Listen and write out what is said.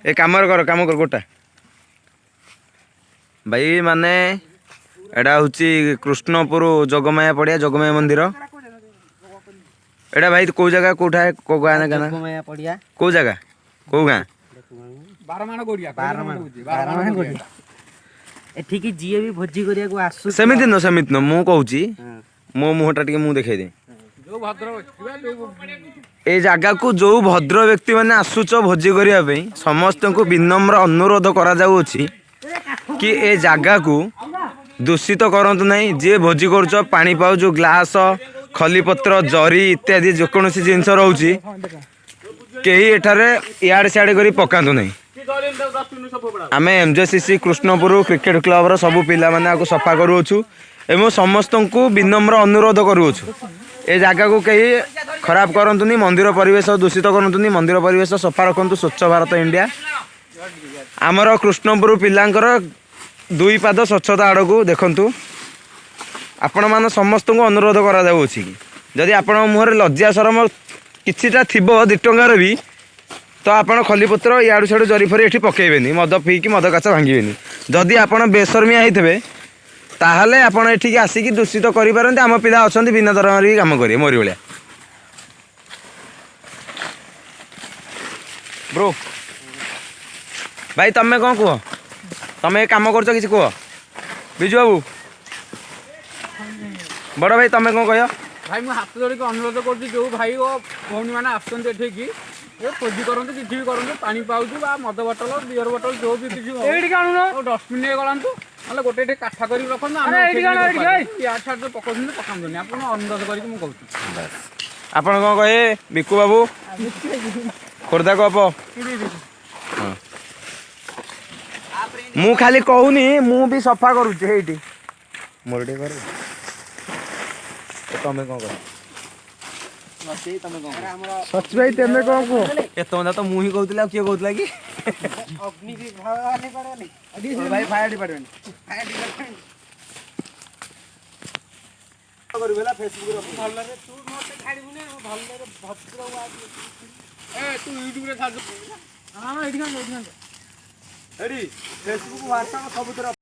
ए काम कर गोटा भाई माने एटा हूँ कृष्णपुर जगमाया पड़िया जगमाया मंदिर एटा भाई कौ जगह कौटा है कौ गाँ ना गाना जगमाया पड़िया कौ जगह कौ गाँ एठिकी जीए भी भोजी करिया को आसु सेमिति न मु कहूची मो मुहटा टिके मु देखाई दे ए जगह को जो भद्र व्यक्ति मैंने आसुच भोजी करने समस्त को विनम्र अनुरोध करा जाउछि कि ए जगह को दूषित करंतु नहीं जे भोजी करुच पानी पाउ जो ग्लास खलीपत्र जरी इत्यादि जेकोसी जिनस रोचे कहीं एठारे इाड़े सियाड़े कर पकातु नहीं आम एमजेसीसी कृष्णपुर क्रिकेट क्लब रो सबू पिला माने सफा करूछु एवं समस्त को विनम्र अनुरोध करूछु ए जगह को कहीं खराब करंतुनी मंदिर परिवेश दूषित करंतुनी मंदिर परिवेश सफा रखंतु स्वच्छ भारत इंडिया आमर कृष्णपुर पिलांकर दुई पाद स्वच्छता आड़ को देखंतु आपण मान समस्त को अनुरोध करा जाउछि जदि आपण मुहर लज्जा शरम किछिटा थिबो 2 टंकार भी तो आपण खलीपत्र इाड़ू सियाड़ू जरी फरी एठी पकेबेनी मद पीकी मद काच भांगीबेनी जदि आपण बेशर्मिया होइतबे ताहले आपण एठी आसिकी दूषित करि पारंती आम पिला अछंती बिना दरमारी काम करिए मोरी भलिया ब्रो भाई तमे कौन कह तमे काम करछ किसी कह बिजू बाबू बड़ भाई तमे कौन कह भाई मुझे हाथ जोड़ अनुरोध कर जो भाई और भौणी मैंने आसठी खोजी करते किसी भी करते पानी पाउच मद बोतल बियर बोतल जो भी किसी डस्टबिन गलांतु ना गोटे काठा कर रखते पकानी आप अनुरोध करके मुझे कहूँ आपण कौन कहे बिकु बाबू खोर्धा को मु खाली कहूनी मु भी सफा करुच्ची मोर टे कर तमे कौन कह सच भाई तेमे कौन कह एतम तो मु ही कहूला किए कहूला कि अग्नि विभाग भाई फायर डिपार्टमेंट करबेला फेसबुक रे भल रे तू मते छाड़िबु ने भल रे भद्र ए तू यूट्यूब रे छाड़ हां एडी फेसबुक व्हाट्सएप सब तरह